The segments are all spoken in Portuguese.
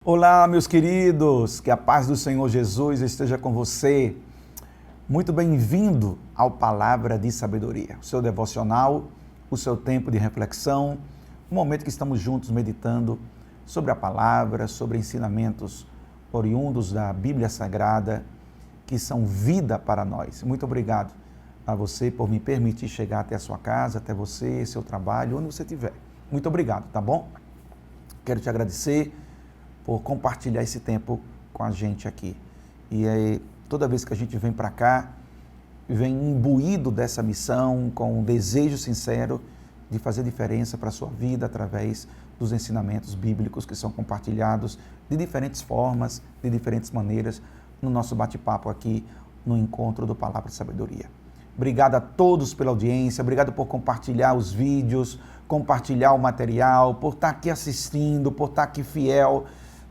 Olá, meus queridos, que a paz do Senhor Jesus esteja com você. Muito bem-vindo ao Palavra de Sabedoria, o seu devocional, o seu tempo de reflexão, o momento que estamos juntos meditando sobre a palavra, sobre ensinamentos oriundos da Bíblia Sagrada, que são vida para nós. Muito obrigado a você por me permitir chegar até a sua casa, até você, seu trabalho, onde você estiver. Muito obrigado, tá bom? Quero te agradecer por compartilhar esse tempo com a gente aqui. E aí, toda vez que a gente vem para cá, vem imbuído dessa missão, com um desejo sincero de fazer diferença para a sua vida através dos ensinamentos bíblicos que são compartilhados de diferentes formas, de diferentes maneiras, no nosso bate-papo aqui no Encontro do Palavra de Sabedoria. Obrigado a todos pela audiência, obrigado por compartilhar os vídeos, compartilhar o material, por estar aqui assistindo, por estar aqui fiel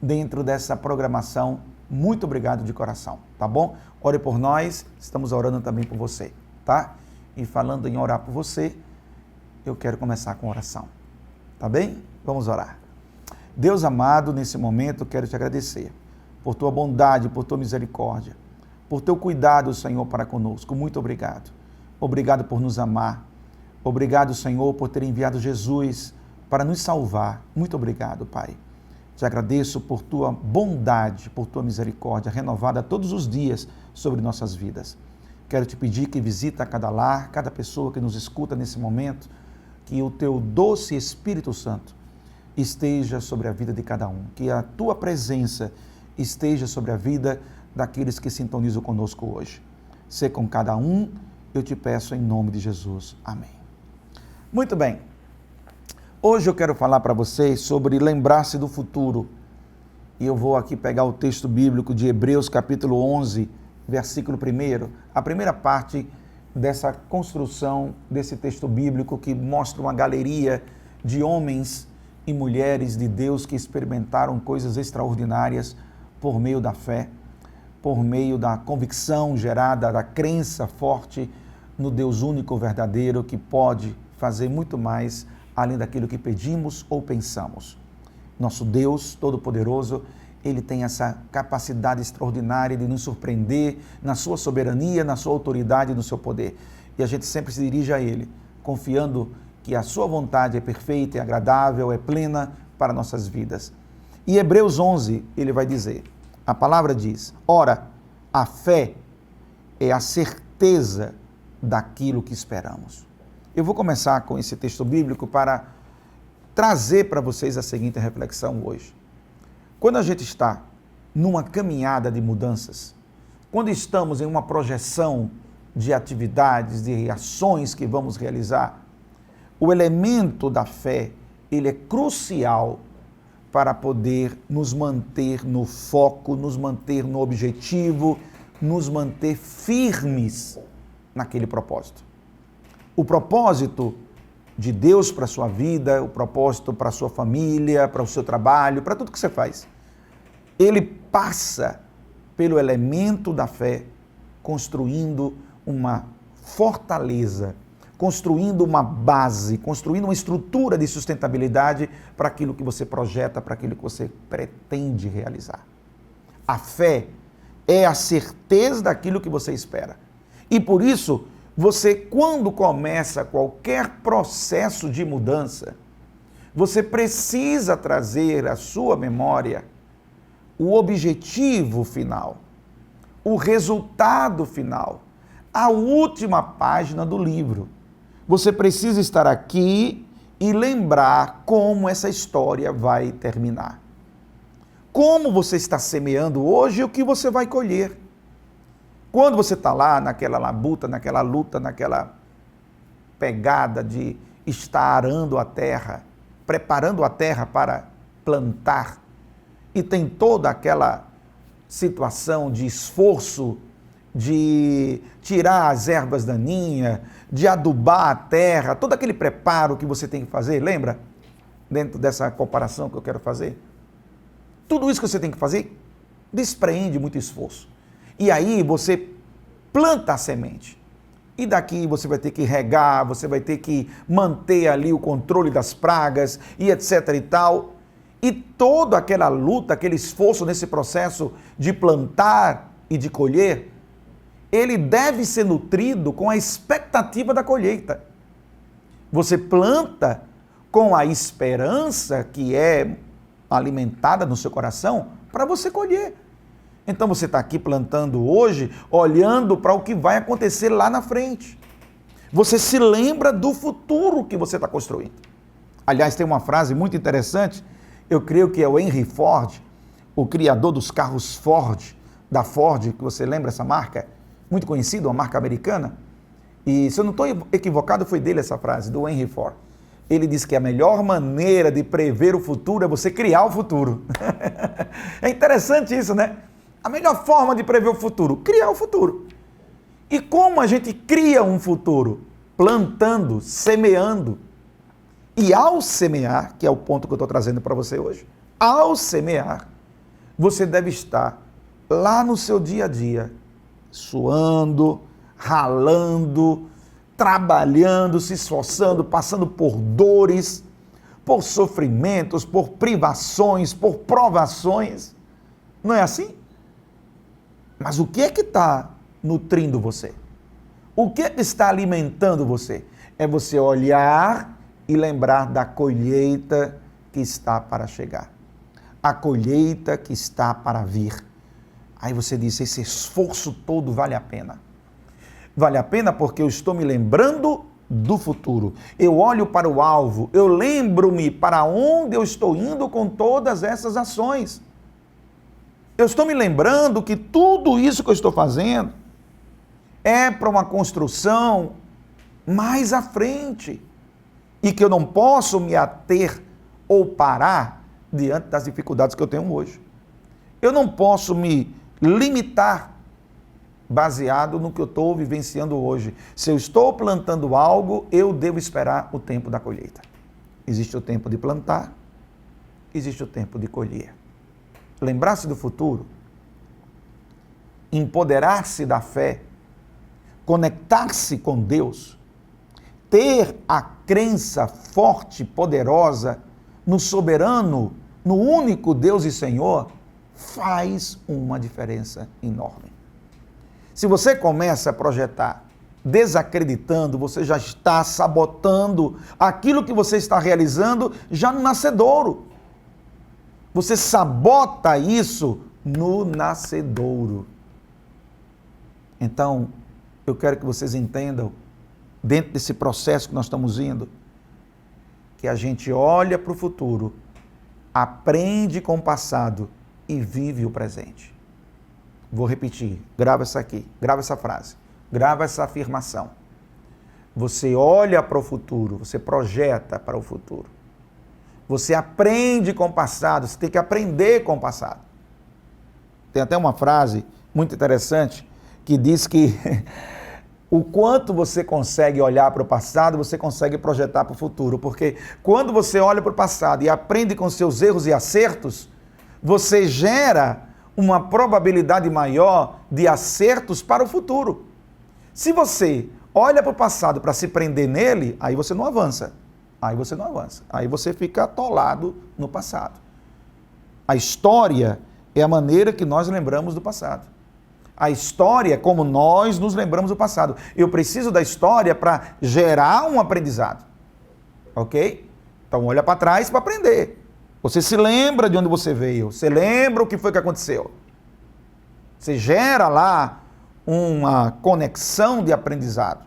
dentro dessa programação. Muito obrigado de coração, tá bom? Ore por nós, estamos orando também por você, tá? E falando em orar por você, eu quero começar com oração, tá bem? Vamos orar. Deus amado, nesse momento quero te agradecer por tua bondade, por tua misericórdia, por teu cuidado, Senhor, para conosco. Muito obrigado. Obrigado por nos amar. Obrigado, Senhor, por ter enviado Jesus para nos salvar. Muito obrigado, Pai. Te agradeço por tua bondade, por tua misericórdia renovada todos os dias sobre nossas vidas. Quero te pedir que visita cada lar, cada pessoa que nos escuta nesse momento, que o teu doce Espírito Santo esteja sobre a vida de cada um, que a tua presença esteja sobre a vida daqueles que sintonizam conosco hoje. Sê com cada um, eu te peço em nome de Jesus. Amém. Muito bem. Hoje eu quero falar para vocês sobre lembrar-se do futuro. E eu vou aqui pegar o texto bíblico de Hebreus capítulo 11, versículo 1, a primeira parte dessa construção desse texto bíblico que mostra uma galeria de homens e mulheres de Deus que experimentaram coisas extraordinárias por meio da fé, por meio da convicção gerada, da crença forte no Deus único verdadeiro que pode fazer muito mais além daquilo que pedimos ou pensamos. Nosso Deus Todo-Poderoso, Ele tem essa capacidade extraordinária de nos surpreender na sua soberania, na sua autoridade e no seu poder. E a gente sempre se dirige a Ele, confiando que a sua vontade é perfeita, é agradável, é plena para nossas vidas. E Hebreus 11, ele vai dizer, a palavra diz, ora, a fé é a certeza daquilo que esperamos. Eu vou começar com esse texto bíblico para trazer para vocês a seguinte reflexão hoje. Quando a gente está numa caminhada de mudanças, quando estamos em uma projeção de atividades, de ações que vamos realizar, o elemento da fé, ele é crucial para poder nos manter no foco, nos manter no objetivo, nos manter firmes naquele propósito. O propósito de Deus para a sua vida, o propósito para a sua família, para o seu trabalho, para tudo que você faz, ele passa pelo elemento da fé, construindo uma fortaleza, construindo uma base, construindo uma estrutura de sustentabilidade para aquilo que você projeta, para aquilo que você pretende realizar. A fé é a certeza daquilo que você espera. E por isso, você, quando começa qualquer processo de mudança, você precisa trazer à sua memória o objetivo final, o resultado final, a última página do livro. Você precisa estar aqui e lembrar como essa história vai terminar. Como você está semeando hoje e o que você vai colher. Quando você está lá naquela labuta, naquela luta, naquela pegada de estar arando a terra, preparando a terra para plantar, e tem toda aquela situação de esforço, de tirar as ervas daninhas, de adubar a terra, todo aquele preparo que você tem que fazer, lembra? Dentro dessa comparação que eu quero fazer. Tudo isso que você tem que fazer despreende muito esforço. E aí você planta a semente. E daqui você vai ter que regar, você vai ter que manter ali o controle das pragas e etc e tal. E toda aquela luta, aquele esforço nesse processo de plantar e de colher, ele deve ser nutrido com a expectativa da colheita. Você planta com a esperança que é alimentada no seu coração para você colher. Então você está aqui plantando hoje, olhando para o que vai acontecer lá na frente. Você se lembra do futuro que você está construindo. Aliás, tem uma frase muito interessante, eu creio que é o Henry Ford, o criador dos carros Ford, da Ford, que você lembra essa marca? Muito conhecida, uma marca americana. E se eu não estou equivocado, foi dele essa frase, do Henry Ford. Ele disse que a melhor maneira de prever o futuro é você criar o futuro. É interessante isso, né? A melhor forma de prever o futuro, criar o futuro. E como a gente cria um futuro? Plantando, semeando. E ao semear, que é o ponto que eu estou trazendo para você hoje, ao semear, você deve estar lá no seu dia a dia, suando, ralando, trabalhando, se esforçando, passando por dores, por sofrimentos, por privações, por provações. Não é assim? Mas o que é que está nutrindo você? O que é que está alimentando você? É você olhar e lembrar da colheita que está para chegar. A colheita que está para vir. Aí você diz, esse esforço todo vale a pena. Vale a pena porque eu estou me lembrando do futuro. Eu olho para o alvo, eu lembro-me para onde eu estou indo com todas essas ações. Eu estou me lembrando que tudo isso que eu estou fazendo é para uma construção mais à frente. E que eu não posso me ater ou parar diante das dificuldades que eu tenho hoje. Eu não posso me limitar baseado no que eu estou vivenciando hoje. Se eu estou plantando algo, eu devo esperar o tempo da colheita. Existe o tempo de plantar, existe o tempo de colher. Lembrar-se do futuro, empoderar-se da fé, conectar-se com Deus, ter a crença forte, poderosa no soberano, no único Deus e Senhor, faz uma diferença enorme. Se você começa a projetar desacreditando, você já está sabotando aquilo que você está realizando já no nascedouro. Você sabota isso no nascedouro. Então, eu quero que vocês entendam, dentro desse processo que nós estamos indo, que a gente olha para o futuro, aprende com o passado e vive o presente. Vou repetir, grava isso aqui, grava essa frase, grava essa afirmação. Você olha para o futuro, você projeta para o futuro. Você aprende com o passado, você tem que aprender com o passado. Tem até uma frase muito interessante que diz que o quanto você consegue olhar para o passado, você consegue projetar para o futuro. Porque quando você olha para o passado e aprende com seus erros e acertos, você gera uma probabilidade maior de acertos para o futuro. Se você olha para o passado para se prender nele, aí você não avança. Aí você não avança. Aí você fica atolado no passado. A história é a maneira que nós lembramos do passado. A história é como nós nos lembramos do passado. Eu preciso da história para gerar um aprendizado. Ok? Então olha para trás para aprender. Você se lembra de onde você veio. Você lembra o que foi que aconteceu. Você gera lá uma conexão de aprendizado.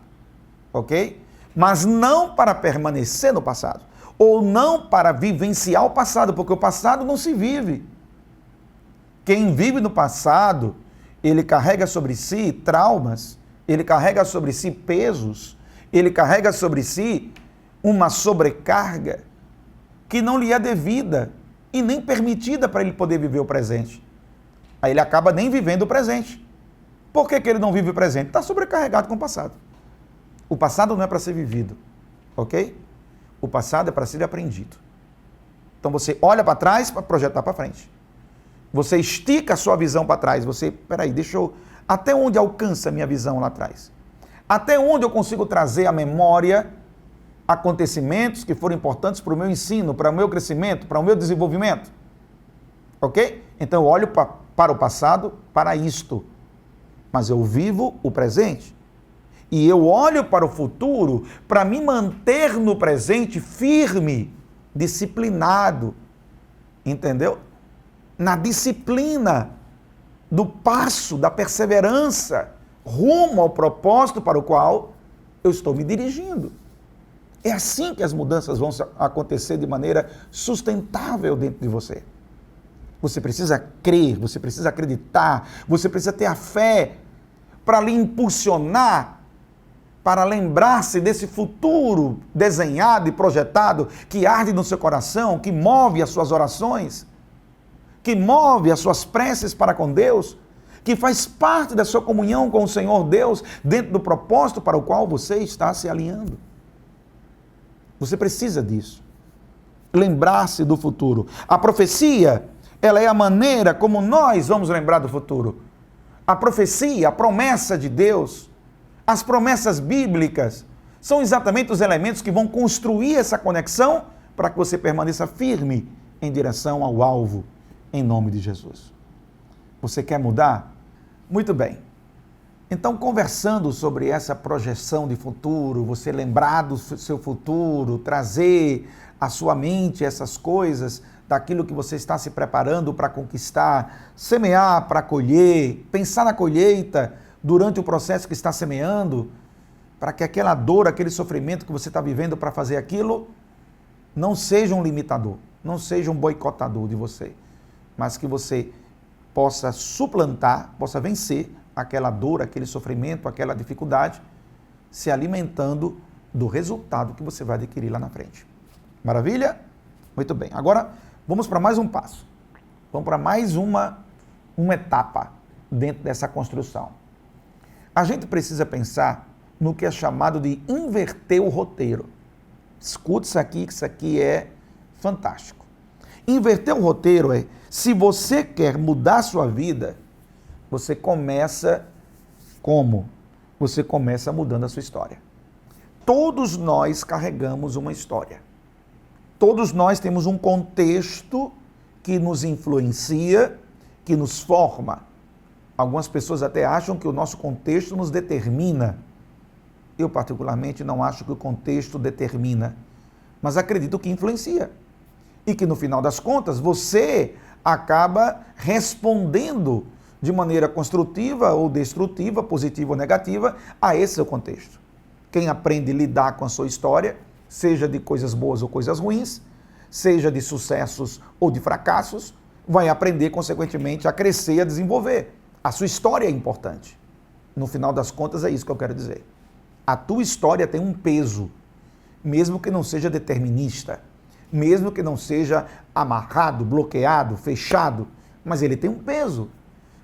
Ok? Mas não para permanecer no passado. Ou não para vivenciar o passado, porque o passado não se vive. Quem vive no passado, ele carrega sobre si traumas, ele carrega sobre si pesos, ele carrega sobre si uma sobrecarga que não lhe é devida e nem permitida para ele poder viver o presente. Aí ele acaba nem vivendo o presente. Por que ele não vive o presente? Está sobrecarregado com o passado. O passado não é para ser vivido, ok? O passado é para ser aprendido. Então você olha para trás para projetar para frente. Você estica a sua visão para trás. Você, peraí, até onde alcança a minha visão lá atrás? Até onde eu consigo trazer a memória acontecimentos que foram importantes para o meu ensino, para o meu crescimento, para o meu desenvolvimento. Ok? Então eu olho para o passado, para isto. Mas eu vivo o presente. E eu olho para o futuro para me manter no presente firme, disciplinado. Entendeu? Na disciplina do passo, da perseverança, rumo ao propósito para o qual eu estou me dirigindo. É assim que as mudanças vão acontecer de maneira sustentável dentro de você. Você precisa crer, você precisa acreditar, você precisa ter a fé para lhe impulsionar, para lembrar-se desse futuro desenhado e projetado que arde no seu coração, que move as suas orações, que move as suas preces para com Deus, que faz parte da sua comunhão com o Senhor Deus, dentro do propósito para o qual você está se alinhando. Você precisa disso. Lembrar-se do futuro. A profecia, ela é a maneira como nós vamos lembrar do futuro. A profecia, a promessa de Deus, as promessas bíblicas, são exatamente os elementos que vão construir essa conexão para que você permaneça firme em direção ao alvo, em nome de Jesus. Você quer mudar? Muito bem. Então, conversando sobre essa projeção de futuro, você lembrar do seu futuro, trazer à sua mente essas coisas, daquilo que você está se preparando para conquistar, semear para colher, pensar na colheita durante o processo que está semeando, para que aquela dor, aquele sofrimento que você está vivendo para fazer aquilo, não seja um limitador, não seja um boicotador de você, mas que você possa suplantar, possa vencer aquela dor, aquele sofrimento, aquela dificuldade, se alimentando do resultado que você vai adquirir lá na frente. Maravilha? Muito bem. Agora, vamos para mais um passo. Vamos para mais uma etapa dentro dessa construção. A gente precisa pensar no que é chamado de inverter o roteiro. Escute isso aqui, que isso aqui é fantástico. Inverter o roteiro é, se você quer mudar a sua vida, você começa como? Você começa mudando a sua história. Todos nós carregamos uma história. Todos nós temos um contexto que nos influencia, que nos forma. Algumas pessoas até acham que o nosso contexto nos determina. Eu, particularmente, não acho que o contexto determina, mas acredito que influencia. E que, no final das contas, você acaba respondendo de maneira construtiva ou destrutiva, positiva ou negativa, a esse seu contexto. Quem aprende a lidar com a sua história, seja de coisas boas ou coisas ruins, seja de sucessos ou de fracassos, vai aprender, consequentemente, a crescer e a desenvolver. A sua história é importante. No final das contas, é isso que eu quero dizer. A tua história tem um peso, mesmo que não seja determinista, mesmo que não seja amarrado, bloqueado, fechado, mas ele tem um peso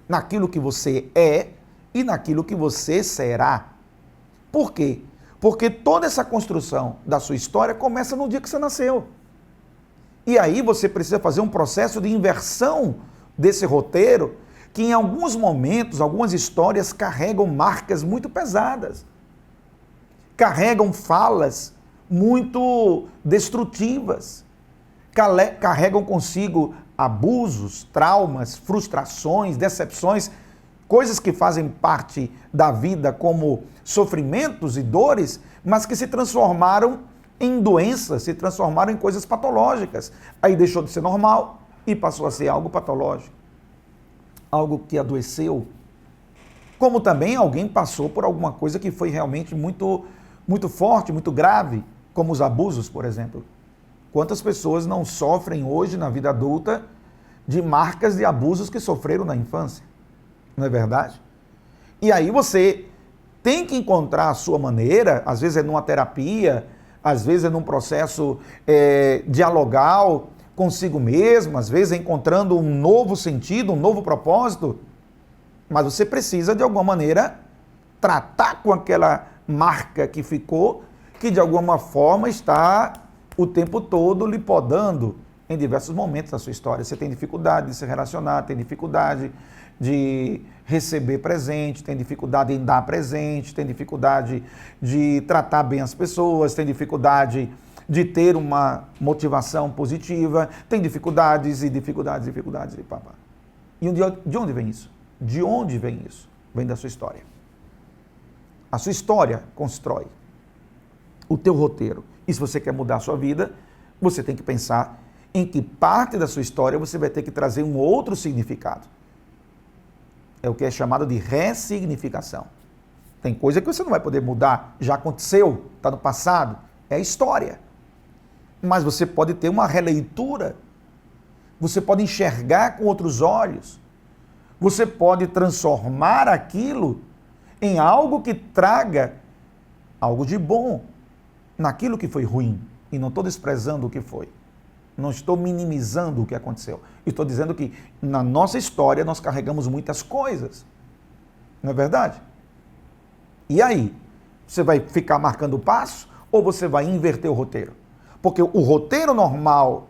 naquilo que você é e naquilo que você será. Por quê? Porque toda essa construção da sua história começa no dia que você nasceu. E aí você precisa fazer um processo de inversão desse roteiro, que em alguns momentos, algumas histórias carregam marcas muito pesadas. Carregam falas muito destrutivas. Carregam consigo abusos, traumas, frustrações, decepções, coisas que fazem parte da vida como sofrimentos e dores, mas que se transformaram em doenças, se transformaram em coisas patológicas. Aí deixou de ser normal e passou a ser algo patológico. Algo que adoeceu. Como também alguém passou por alguma coisa que foi realmente muito, muito forte, muito grave, como os abusos, por exemplo. Quantas pessoas não sofrem hoje na vida adulta de marcas de abusos que sofreram na infância? Não é verdade? E aí você tem que encontrar a sua maneira, às vezes é numa terapia, às vezes é num processo dialogal consigo mesmo, às vezes é encontrando um novo sentido, um novo propósito, mas você precisa de alguma maneira tratar com aquela marca que ficou, que de alguma forma está o tempo todo lhe podando em diversos momentos da sua história. Você tem dificuldade de se relacionar, tem dificuldade de receber presente, tem dificuldade em dar presente, tem dificuldade de tratar bem as pessoas, tem dificuldade de ter uma motivação positiva, tem dificuldades e papá. E de onde vem isso? De onde vem isso? Vem da sua história. A sua história constrói o teu roteiro. E se você quer mudar a sua vida, você tem que pensar em que parte da sua história você vai ter que trazer um outro significado. É o que é chamado de ressignificação. Tem coisa que você não vai poder mudar, já aconteceu, está no passado, é a história. Mas você pode ter uma releitura, você pode enxergar com outros olhos, você pode transformar aquilo em algo que traga algo de bom naquilo que foi ruim. E não estou desprezando o que foi. Não estou minimizando o que aconteceu. Estou dizendo que na nossa história nós carregamos muitas coisas. Não é verdade? E aí? Você vai ficar marcando o passo ou você vai inverter o roteiro? Porque o roteiro normal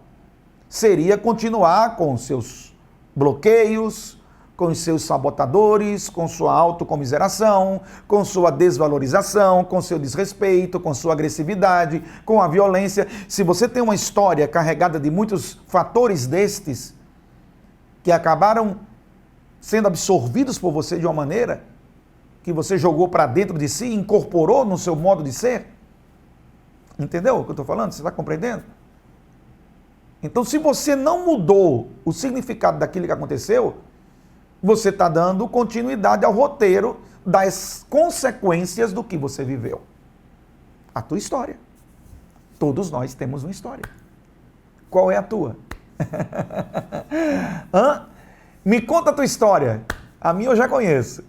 seria continuar com seus bloqueios, com os seus sabotadores, com sua autocomiseração, com sua desvalorização, com seu desrespeito, com sua agressividade, com a violência. Se você tem uma história carregada de muitos fatores destes que acabaram sendo absorvidos por você de uma maneira que você jogou para dentro de si, incorporou no seu modo de ser, entendeu o que eu estou falando? Você está compreendendo? Então, se você não mudou o significado daquilo que aconteceu, você está dando continuidade ao roteiro das consequências do que você viveu. A tua história. Todos nós temos uma história. Qual é a tua? Hã? Me conta a tua história. A minha eu já conheço.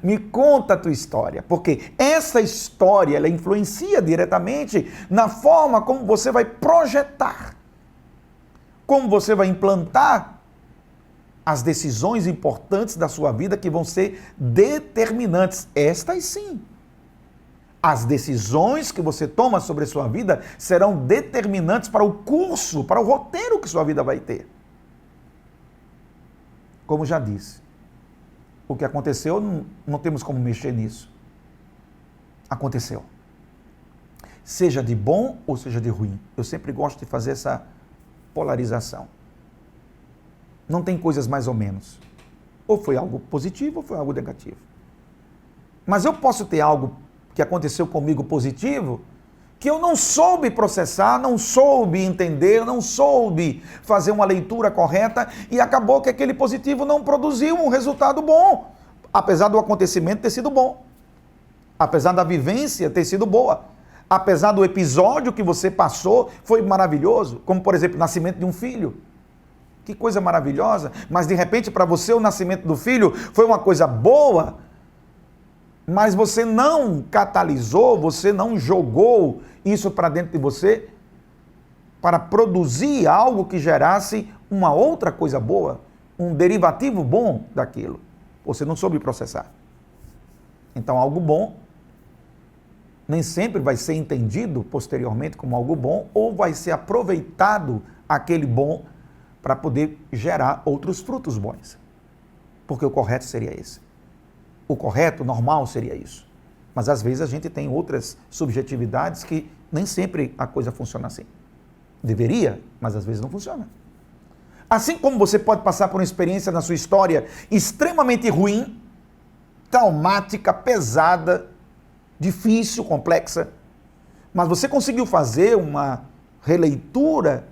Me conta a tua história, porque essa história ela influencia diretamente na forma como você vai projetar, como você vai implantar as decisões importantes da sua vida que vão ser determinantes. Estas sim. As decisões que você toma sobre a sua vida serão determinantes para o curso, para o roteiro que sua vida vai ter. Como já disse, o que aconteceu, não temos como mexer nisso. Aconteceu. Seja de bom ou seja de ruim. Eu sempre gosto de fazer essa polarização. Não tem coisas mais ou menos. Ou foi algo positivo ou foi algo negativo. Mas eu posso ter algo que aconteceu comigo positivo que eu não soube processar, não soube entender, não soube fazer uma leitura correta e acabou que aquele positivo não produziu um resultado bom, apesar do acontecimento ter sido bom, apesar da vivência ter sido boa, apesar do episódio que você passou foi maravilhoso, como por exemplo o nascimento de um filho. Que coisa maravilhosa, mas de repente para você o nascimento do filho foi uma coisa boa, mas você não catalisou, você não jogou isso para dentro de você para produzir algo que gerasse uma outra coisa boa, um derivativo bom daquilo. Você não soube processar. Então algo bom nem sempre vai ser entendido posteriormente como algo bom ou vai ser aproveitado aquele bom para poder gerar outros frutos bons. Porque o correto seria esse. O correto, normal seria isso. Mas às vezes a gente tem outras subjetividades que nem sempre a coisa funciona assim. Deveria, mas às vezes não funciona. Assim como você pode passar por uma experiência na sua história extremamente ruim, traumática, pesada, difícil, complexa, mas você conseguiu fazer uma releitura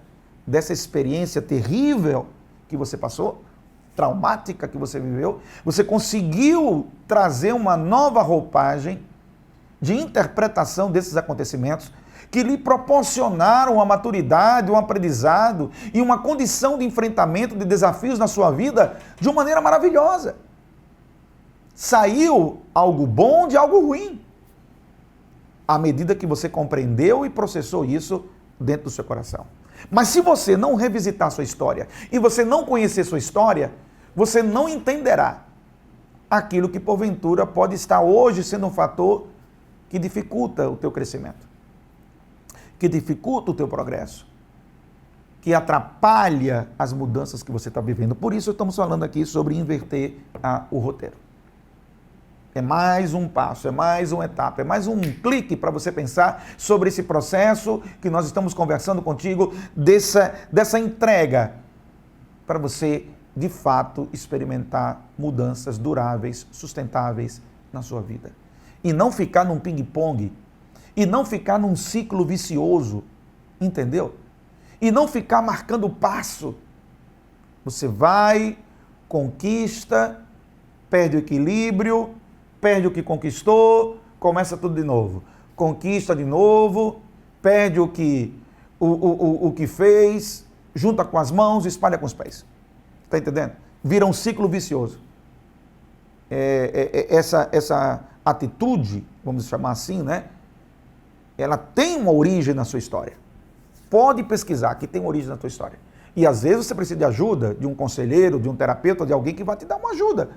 dessa experiência terrível que você passou, traumática que você viveu, você conseguiu trazer uma nova roupagem de interpretação desses acontecimentos que lhe proporcionaram uma maturidade, um aprendizado e uma condição de enfrentamento de desafios na sua vida de uma maneira maravilhosa. Saiu algo bom de algo ruim, à medida que você compreendeu e processou isso dentro do seu coração. Mas se você não revisitar sua história e você não conhecer sua história, você não entenderá aquilo que porventura pode estar hoje sendo um fator que dificulta o teu crescimento, que dificulta o teu progresso, que atrapalha as mudanças que você está vivendo. Por isso estamos falando aqui sobre inverter o roteiro. É mais um passo, é mais uma etapa, é mais um clique para você pensar sobre esse processo que nós estamos conversando contigo, dessa entrega, para você, de fato, experimentar mudanças duráveis, sustentáveis na sua vida. E não ficar num ping-pong, e não ficar num ciclo vicioso, entendeu? E não ficar marcando passo. Você vai, conquista, perde o equilíbrio, perde o que conquistou, começa tudo de novo. Conquista de novo, perde o que fez, junta com as mãos e espalha com os pés. Está entendendo? Vira um ciclo vicioso. Essa atitude, vamos chamar assim, né? Ela tem uma origem na sua história. Pode pesquisar que tem origem na tua história. E às vezes você precisa de ajuda, de um conselheiro, de um terapeuta, de alguém que vai te dar uma ajuda.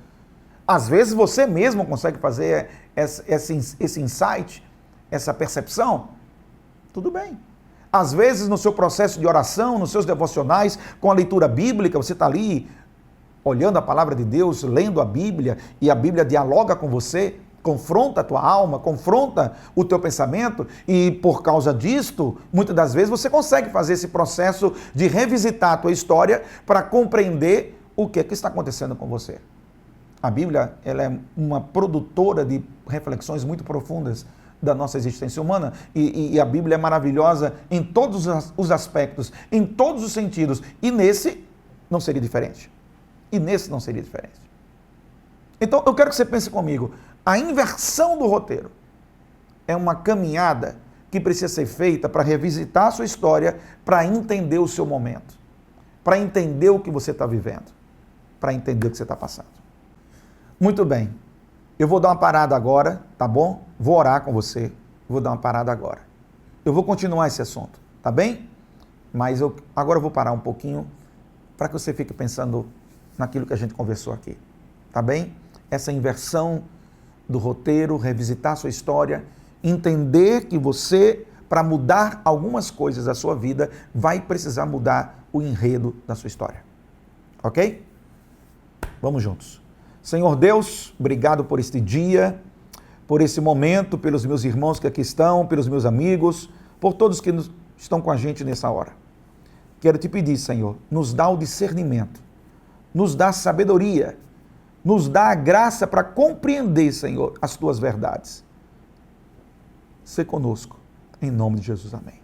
Às vezes você mesmo consegue fazer esse insight, essa percepção. Tudo bem. Às vezes no seu processo de oração, nos seus devocionais, com a leitura bíblica, você está ali olhando a palavra de Deus, lendo a Bíblia, e a Bíblia dialoga com você, confronta a tua alma, confronta o teu pensamento, e por causa disto, muitas das vezes você consegue fazer esse processo de revisitar a tua história para compreender o que está acontecendo com você. A Bíblia, ela é uma produtora de reflexões muito profundas da nossa existência humana, e a Bíblia é maravilhosa em todos os aspectos, em todos os sentidos, e nesse não seria diferente. Então, eu quero que você pense comigo, a inversão do roteiro é uma caminhada que precisa ser feita para revisitar a sua história, para entender o seu momento, para entender o que você está vivendo, para entender o que você está passando. Muito bem, eu vou dar uma parada agora, tá bom? Vou orar com você, vou dar uma parada agora. Eu vou continuar esse assunto, tá bem? Mas agora eu vou parar um pouquinho para que você fique pensando naquilo que a gente conversou aqui, tá bem? Essa inversão do roteiro, revisitar a sua história, entender que você, para mudar algumas coisas da sua vida, vai precisar mudar o enredo da sua história. Ok? Vamos juntos. Senhor Deus, obrigado por este dia, por esse momento, pelos meus irmãos que aqui estão, pelos meus amigos, por todos que estão com a gente nessa hora. Quero te pedir, Senhor, nos dá o discernimento, nos dá sabedoria, nos dá a graça para compreender, Senhor, as tuas verdades. Sê conosco, em nome de Jesus, amém.